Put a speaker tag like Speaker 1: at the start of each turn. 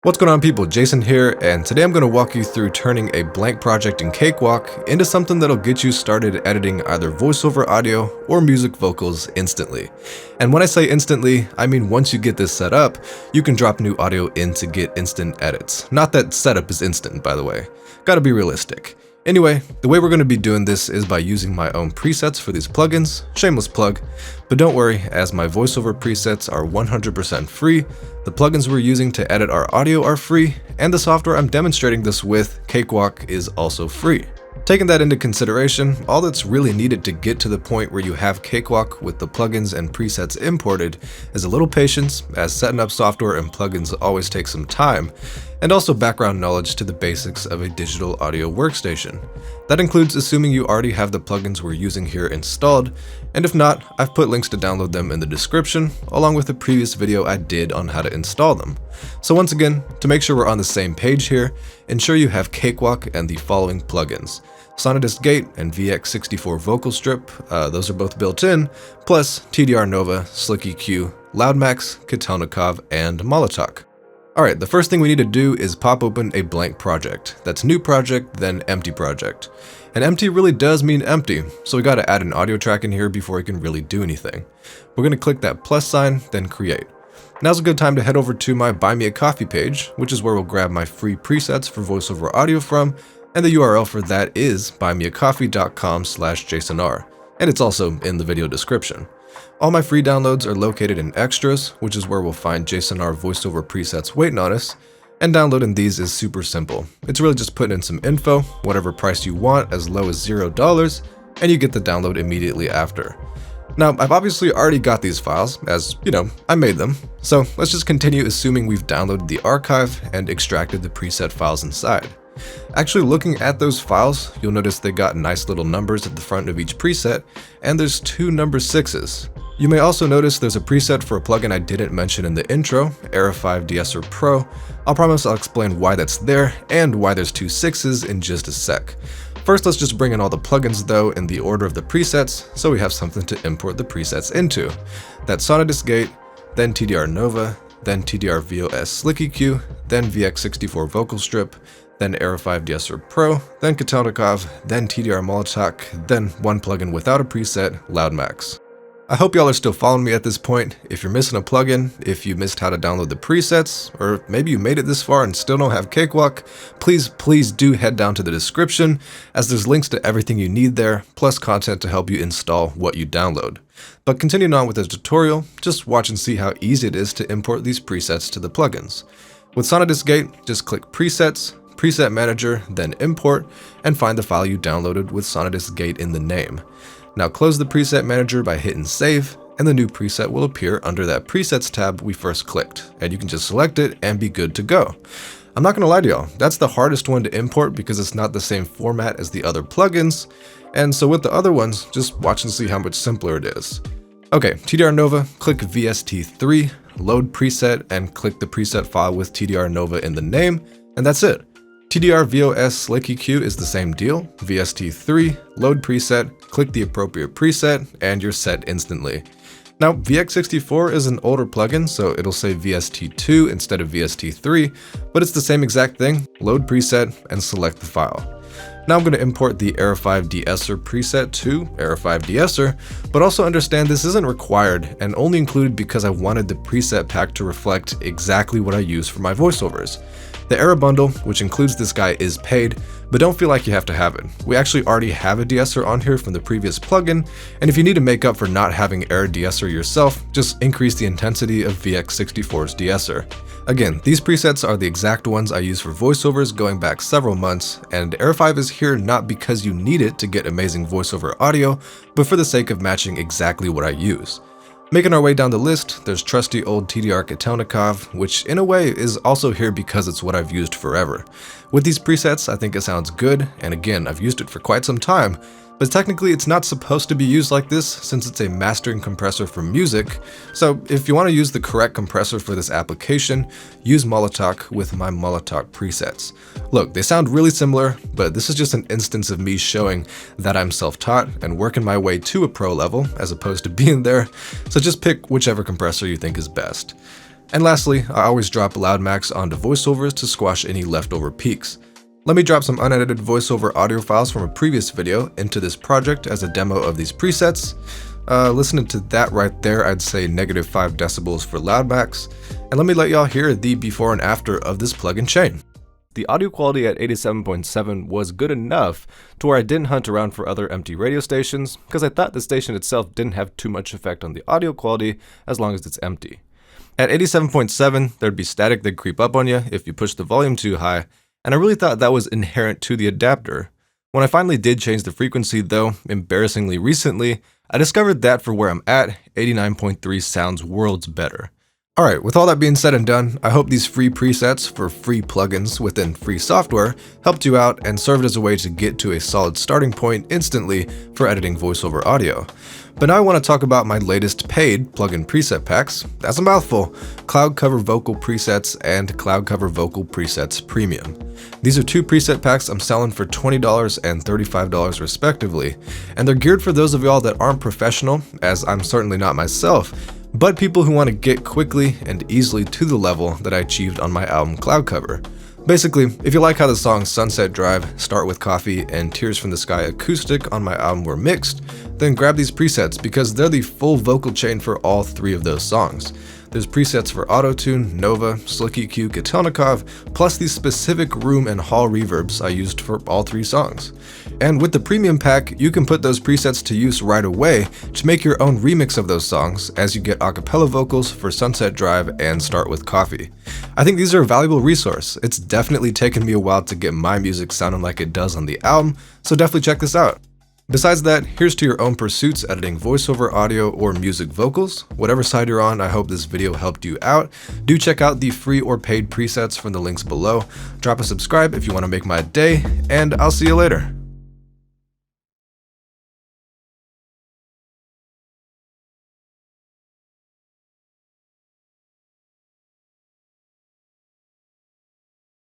Speaker 1: What's going on, people? Jason here, and today I'm going to walk you through turning a blank project in Cakewalk into something that'll get you started editing either voiceover audio or music vocals instantly. And when I say instantly, I mean once you get this set up, you can drop new audio in to get instant edits. Not that setup is instant, by the way. Gotta be realistic. Anyway, the way we're going to be doing this is by using my own presets for these plugins, shameless plug, but don't worry, as my voiceover presets are 100% free, the plugins we're using to edit our audio are free, and the software I'm demonstrating this with, Cakewalk, is also free. Taking that into consideration, all that's really needed to get to the point where you have Cakewalk with the plugins and presets imported is a little patience, as setting up software and plugins always takes some time, and also background knowledge to the basics of a digital audio workstation. That includes assuming you already have the plugins we're using here installed, and if not, I've put links to download them in the description, along with a previous video I did on how to install them. So once again, to make sure we're on the same page here, ensure you have Cakewalk and the following plugins: Sonidist Gate and VX64 Vocal Strip, those are both built in, plus TDR Nova, Slick EQ, Loudmax, Kitelnikov, and Molotov. Alright, the first thing we need to do is pop open a blank project. That's new project, then empty project. And empty really does mean empty, so we gotta add an audio track in here before we can really do anything. We're gonna click that plus sign, then create. Now's a good time to head over to my Buy Me a Coffee page, which is where we'll grab my free presets for voiceover audio from, and the URL for that is buymeacoffee.com/jasonr, and it's also in the video description. All my free downloads are located in Extras, which is where we'll find JSONR voiceover presets waiting on us, and downloading these is super simple. It's really just putting in some info, whatever price you want, as low as $0, and you get the download immediately after. Now, I've obviously already got these files, as, you know, I made them, so let's just continue assuming we've downloaded the archive and extracted the preset files inside. Actually, looking at those files, you'll notice they got nice little numbers at the front of each preset, and there's two number 6s. You may also notice there's a preset for a plugin I didn't mention in the intro, Era 5 De-esser Pro. I'll promise I'll explain why that's there and why there's two 6s in just a sec. First, let's just bring in all the plugins though in the order of the presets, so we have something to import the presets into. That's Sonidist Gate, then TDR Nova, then TDR VOS Slick EQ, then VX64 Vocal Strip, then Era 5 De-esser Pro, then Kitelnikov, then TDR Molotov, then one plugin without a preset, Loudmax. I hope y'all are still following me at this point. If you're missing a plugin, if you missed how to download the presets, or maybe you made it this far and still don't have Cakewalk, please do head down to the description, as there's links to everything you need there, plus content to help you install what you download. But continuing on with this tutorial, just watch and see how easy it is to import these presets to the plugins. With Sonidist Gate, just click Presets, Preset Manager, then Import, and find the file you downloaded with Sonidist Gate in the name. Now close the Preset Manager by hitting Save, and the new preset will appear under that Presets tab we first clicked, and you can just select it and be good to go. I'm not gonna lie to y'all, that's the hardest one to import because it's not the same format as the other plugins, and so with the other ones, just watch and see how much simpler it is. Okay, TDR Nova, click VST3, load preset, and click the preset file with TDR Nova in the name, and that's it. TDR VOS Slick EQ is the same deal, VST3, load preset, click the appropriate preset, and you're set instantly. Now, VX64 is an older plugin, so it'll say VST2 instead of VST3, but it's the same exact thing, load preset, and select the file. Now I'm going to import the Era 5 De-esser preset to Era 5 De-esser, but also understand this isn't required and only included because I wanted the preset pack to reflect exactly what I use for my voiceovers. The Era bundle, which includes this guy, is paid, but don't feel like you have to have it. We actually already have a de-esser on here from the previous plugin, and if you need to make up for not having Era de-esser yourself, just increase the intensity of VX64's de-esser. Again, these presets are the exact ones I use for voiceovers going back several months, and Era 5 is here not because you need it to get amazing voiceover audio, but for the sake of matching exactly what I use. Making our way down the list, there's trusty old TDR Kitelnikov, which in a way is also here because it's what I've used forever. With these presets, I think it sounds good, and again, I've used it for quite some time, but technically it's not supposed to be used like this since it's a mastering compressor for music, so if you want to use the correct compressor for this application, use Molotov with my Molotov presets. Look, they sound really similar, but this is just an instance of me showing that I'm self-taught and working my way to a pro level as opposed to being there, so just pick whichever compressor you think is best. And lastly, I always drop loud max onto voiceovers to squash any leftover peaks. Let me drop some unedited voiceover audio files from a previous video into this project as a demo of these presets. Listening to that right there, I'd say -5 decibels for loud max. And let me let y'all hear the before and after of this plugin chain. The audio quality at 87.7 was good enough to where I didn't hunt around for other empty radio stations, because I thought the station itself didn't have too much effect on the audio quality as long as it's empty. At 87.7, there'd be static that'd creep up on you if you push the volume too high, and I really thought that was inherent to the adapter. When I finally did change the frequency though, embarrassingly recently, I discovered that for where I'm at, 89.3 sounds worlds better. Alright, with all that being said and done, I hope these free presets for free plugins within free software helped you out and served as a way to get to a solid starting point instantly for editing voiceover audio. But now I want to talk about my latest paid plugin preset packs. That's a mouthful: Cloud Cover Vocal Presets and Cloud Cover Vocal Presets Premium. These are two preset packs I'm selling for $20 and $35 respectively, and they're geared for those of y'all that aren't professional, as I'm certainly not myself, but people who want to get quickly and easily to the level that I achieved on my album Cloud Cover. Basically, if you like how the songs Sunset Drive, Start With Coffee, and Tears From The Sky acoustic on my album were mixed, then grab these presets because they're the full vocal chain for all three of those songs. There's presets for Auto-Tune, Nova, Slick EQ, Katelnikov, plus these specific room and hall reverbs I used for all three songs. And with the premium pack, you can put those presets to use right away to make your own remix of those songs, as you get acapella vocals for Sunset Drive and Start With Coffee. I think these are a valuable resource. It's definitely taken me a while to get my music sounding like it does on the album, so definitely check this out. Besides that, here's to your own pursuits editing voiceover audio or music vocals. Whatever side you're on, I hope this video helped you out. Do check out the free or paid presets from the links below. Drop a subscribe if you want to make my day, and I'll see you later.